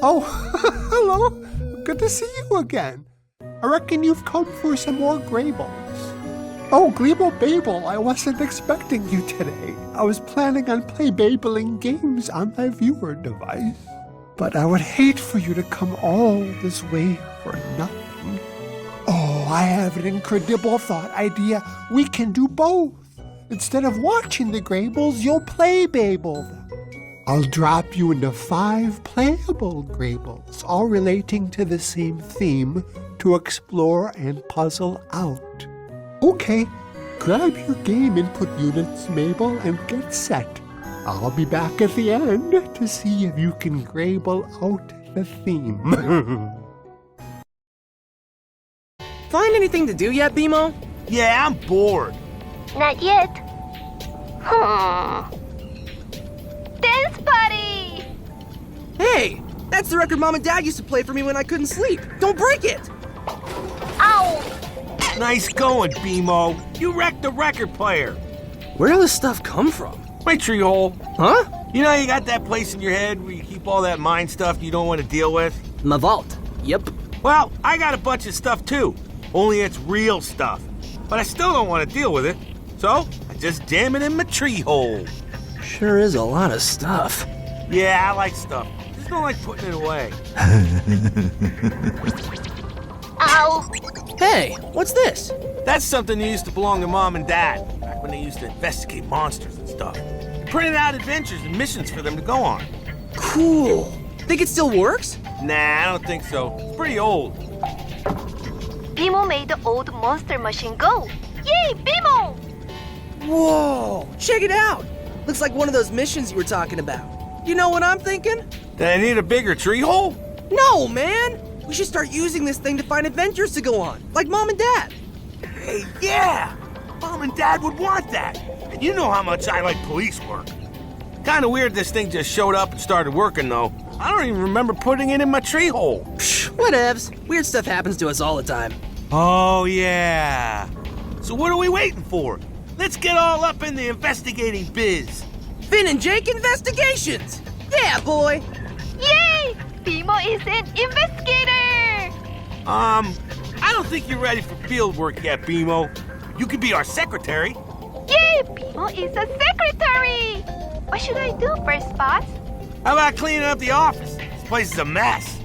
Oh, hello. Good to see you again. I reckon you've come for some more Graybles. Oh, Gleeble Babel, I wasn't expecting you today. I was planning on babling games on my viewer device. But I would hate for you to come all this way for nothing. Oh, I have an incredible thought idea. We can do both. Instead of watching the Graybles, you'll play Babel them. I'll drop you into 5 playable Graybles, all relating to the same theme, to explore and puzzle out. Okay, grab your game input units, Mabel, and get set. I'll be back at the end to see if you can Grayble out the theme. Find anything to do yet, BMO? Yeah, I'm bored. Not yet. Dance party! Hey, that's the record Mom and Dad used to play for me when I couldn't sleep. Don't break it! Ow! Nice going, BMO. You wrecked the record player. Where did this stuff come from? My tree hole. Huh? You know you got that place in your head where you keep all that mind stuff you don't want to deal with? My vault. Yep. Well, I got a bunch of stuff too. Only it's real stuff. But I still don't want to deal with it. So, I just jam it in my tree hole. Sure is a lot of stuff. Yeah, I like stuff. Just don't like putting it away. Ow! Hey, what's this? That's something that used to belong to Mom and Dad, back when they used to investigate monsters and stuff. Printed out adventures and missions for them to go on. Cool. Think it still works? Nah, I don't think so. It's pretty old. Bimo made the old monster machine go. Yay, Bimo! Whoa! Check it out! Looks like one of those missions you were talking about. You know what I'm thinking? Did I need a bigger tree hole? No, man! We should start using this thing to find adventures to go on, like Mom and Dad. Hey, yeah! Mom and Dad would want that. And you know how much I like police work. Kinda weird this thing just showed up and started working, though. I don't even remember putting it in my tree hole. Psh, whatevs. Weird stuff happens to us all the time. Oh, yeah. So what are we waiting for? Let's get all up in the investigating biz. Finn and Jake Investigations! Yeah, boy! Yay! Bimo is an investigator! I don't think you're ready for field work yet, BMO. You could be our secretary. Yay! Bimo is a secretary! What should I do first, boss? How about cleaning up the office? This place is a mess.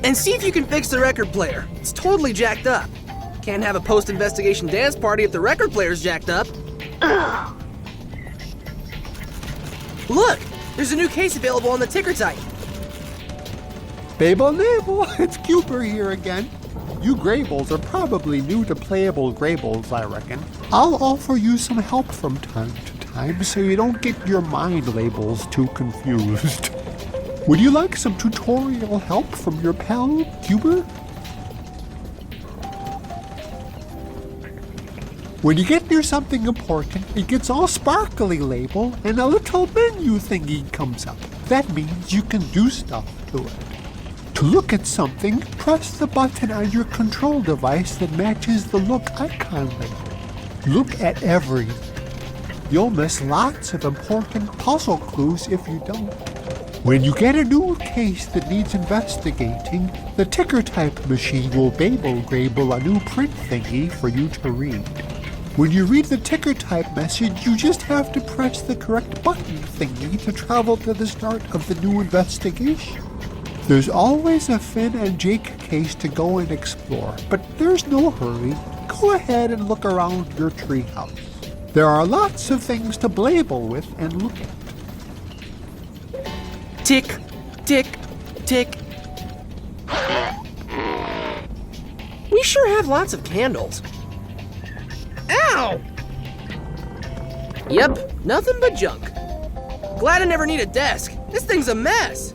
And see if you can fix the record player. It's totally jacked up. Can't have a post-investigation dance party if the record player's jacked up. Ugh. Look! There's a new case available on the ticker type. Babel Nabel, it's Cooper here again. You Graybles are probably new to playable Graybles, I reckon. I'll offer you some help from time to time so you don't get your mind labels too confused. Would you like some tutorial help from your pal, Cooper? When you get near something important, it gets all sparkly label and a little menu thingy comes up. That means you can do stuff to it. To look at something, press the button on your control device that matches the look icon label. Look at everything. You'll miss lots of important puzzle clues if you don't. When you get a new case that needs investigating, the ticker type machine will Grable a new print thingy for you to read. When you read the ticker type message, you just have to press the correct button thingy to travel to the start of the new investigation. There's always a Finn and Jake case to go and explore, but there's no hurry. Go ahead and look around your treehouse. There are lots of things to blabel with and look at. Tick, tick, tick. We sure have lots of candles. Ow! Yep, nothing but junk. Glad I never need a desk. This thing's a mess.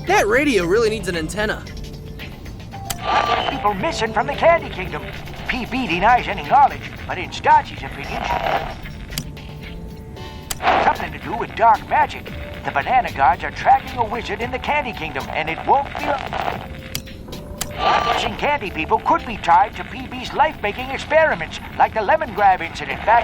That radio really needs an antenna. People missing from the Candy Kingdom. PB denies any knowledge, but in Starchy's opinion, something to do with dark magic. The Banana Guards are tracking a wizard in the Candy Kingdom, and it won't be missing candy people could be tied to PB's life-making experiments, like the lemon grab incident back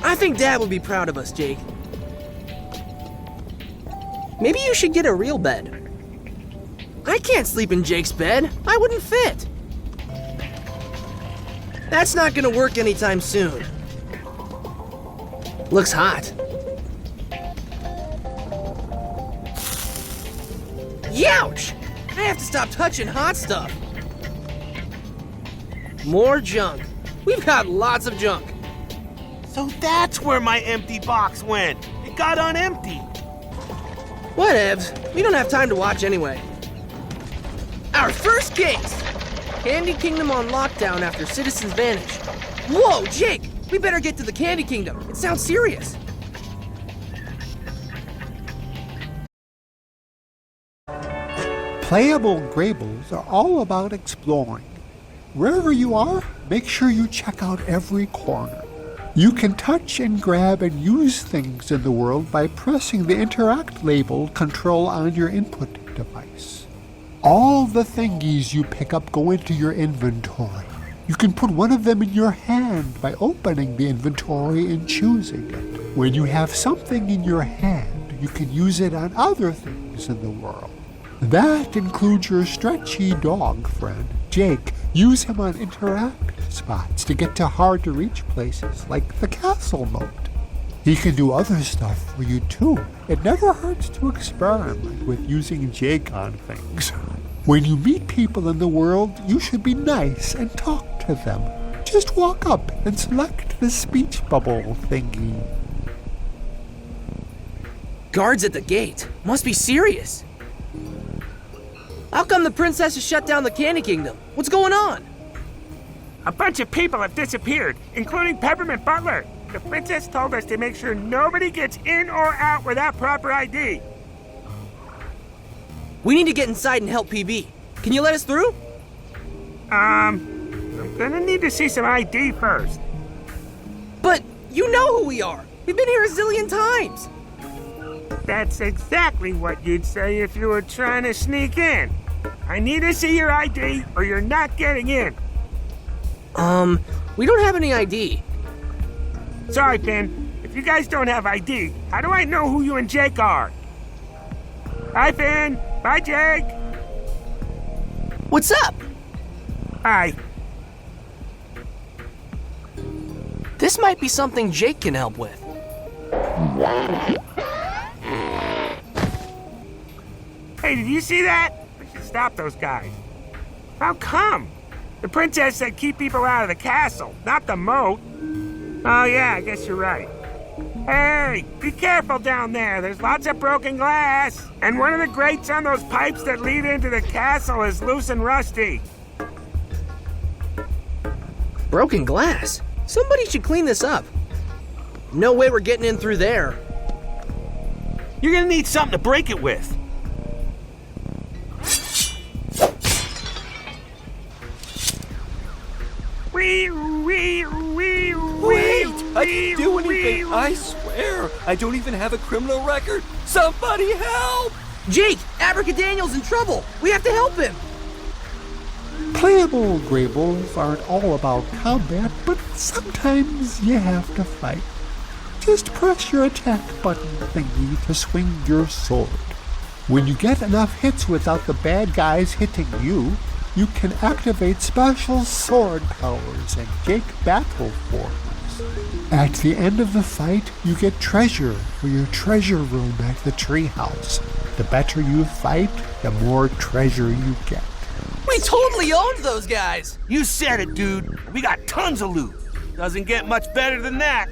I think Dad would be proud of us, Jake. Maybe you should get a real bed. I can't sleep in Jake's bed. I wouldn't fit. That's not gonna work anytime soon. Looks hot. Youch! I have to stop touching hot stuff. More junk. We've got lots of junk. So that's where my empty box went. It got unemptied. Whatevs. We don't have time to watch anyway. Our first case! Candy Kingdom on lockdown after citizens vanish. Whoa, Jake! We better get to the Candy Kingdom. It sounds serious. Playable Graybles are all about exploring. Wherever you are, make sure you check out every corner. You can touch and grab and use things in the world by pressing the Interact label control on your input device. All the thingies you pick up go into your inventory. You can put one of them in your hand by opening the inventory and choosing it. When you have something in your hand, you can use it on other things in the world. That includes your stretchy dog friend, Jake. Use him on interact spots to get to hard-to-reach places like the castle moat. He can do other stuff for you too. It never hurts to experiment with using Jake on things. When you meet people in the world, you should be nice and talk to them. Just walk up and select the speech bubble thingy. Guards at the gate. Must be serious. How come the princess has shut down the Candy Kingdom? What's going on? A bunch of people have disappeared, including Peppermint Butler. The princess told us to make sure nobody gets in or out without proper ID. We need to get inside and help PB. Can you let us through? I'm gonna need to see some ID first. But you know who we are. We've been here a zillion times. That's exactly what you'd say if you were trying to sneak in. I need to see your ID or you're not getting in. We don't have any ID. Sorry, Finn. If you guys don't have ID, how do I know who you and Jake are? Bye, Finn. Bye, Jake. What's up? Hi. This might be something Jake can help with. Hey, did you see that? We should stop those guys. How come? The princess said keep people out of the castle, not the moat. Oh yeah, I guess you're right. Hey, be careful down there. There's lots of broken glass. And one of the grates on those pipes that lead into the castle is loose and rusty. Broken glass? Somebody should clean this up. No way we're getting in through there. You're gonna need something to break it with. Wee, wee, wee, Wait! I didn't do anything! I swear! I don't even have a criminal record! Somebody help! Jake, Abracadaniel's in trouble. We have to help him. Playable Graybles aren't all about combat, but sometimes you have to fight. Just press your attack button thingy to swing your sword. When you get enough hits without the bad guys hitting you, you can activate special sword powers and Jake battle forms. At the end of the fight, you get treasure for your treasure room at the treehouse. The better you fight, the more treasure you get. We totally owned those guys. You said it, dude. We got tons of loot. Doesn't get much better than that.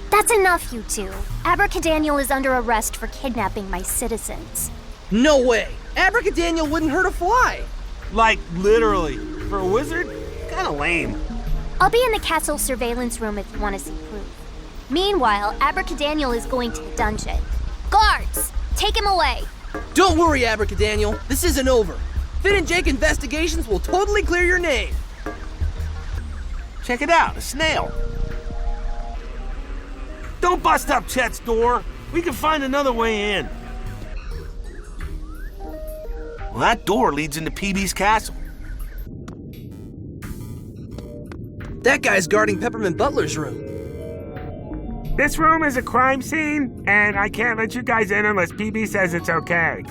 That's enough, you two. Abracadaniel is under arrest for kidnapping my citizens. No way. Abracadaniel wouldn't hurt a fly. Like, literally. For a wizard, kinda lame. I'll be in the castle surveillance room if you want to see proof. Meanwhile, Abracadaniel is going to the dungeon. Guards, take him away. Don't worry, Abracadaniel. This isn't over. Finn and Jake investigations will totally clear your name. Check it out, a snail. Don't bust up Chet's door. We can find another way in. Well, that door leads into PB's castle. That guy's guarding Peppermint Butler's room. This room is a crime scene, and I can't let you guys in unless PB says it's okay.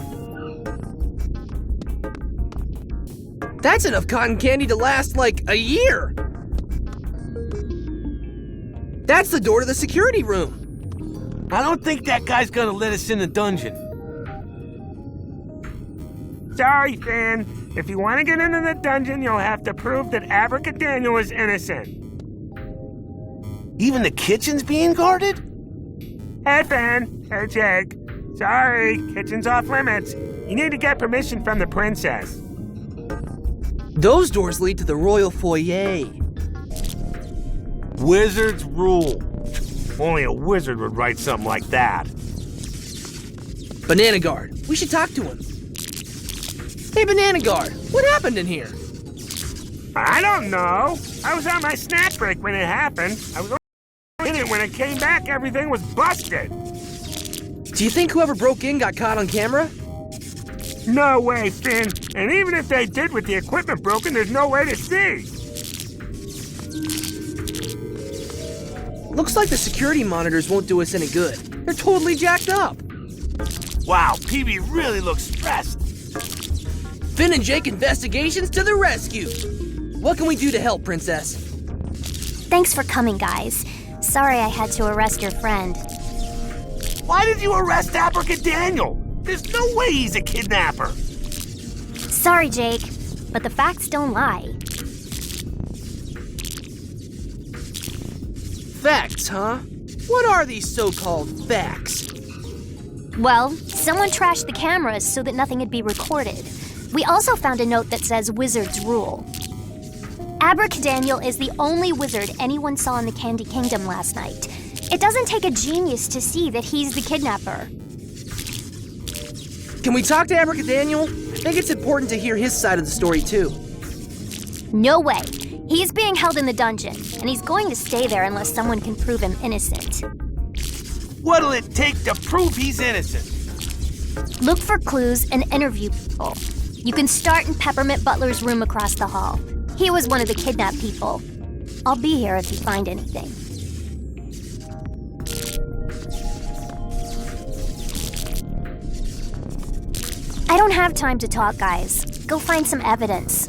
That's enough cotton candy to last like a year. That's the door to the security room. I don't think that guy's gonna let us in the dungeon. Sorry, Finn. If you want to get into the dungeon, you'll have to prove that Abracadaniel is innocent. Even the kitchen's being guarded? Hey, Finn. Hey, Jake. Sorry, kitchen's off limits. You need to get permission from the princess. Those doors lead to the royal foyer. Wizards rule. Only a wizard would write something like that. Banana Guard. We should talk to him. Hey, Banana Guard. What happened in here? I don't know. I was on my snack break when it happened. I was only in it when it came back. Everything was busted. Do you think whoever broke in got caught on camera? No way, Finn. And even if they did with the equipment broken, there's no way to see. Looks like the security monitors won't do us any good. They're totally jacked up. Wow, PB really looks stressed. Finn and Jake investigations to the rescue. What can we do to help, Princess? Thanks for coming, guys. Sorry I had to arrest your friend. Why did you arrest Abracadaniel? There's no way he's a kidnapper. Sorry, Jake, but the facts don't lie. Facts, huh? What are these so-called facts? Well, someone trashed the cameras so that nothing would be recorded. We also found a note that says Wizards rule. Abracadaniel is the only wizard anyone saw in the Candy Kingdom last night. It doesn't take a genius to see that he's the kidnapper. Can we talk to Abracadaniel? I think it's important to hear his side of the story, too. No way. He's being held in the dungeon, and he's going to stay there unless someone can prove him innocent. What'll it take to prove he's innocent? Look for clues and interview people. You can start in Peppermint Butler's room across the hall. He was one of the kidnapped people. I'll be here if you find anything. I don't have time to talk, guys. Go find some evidence.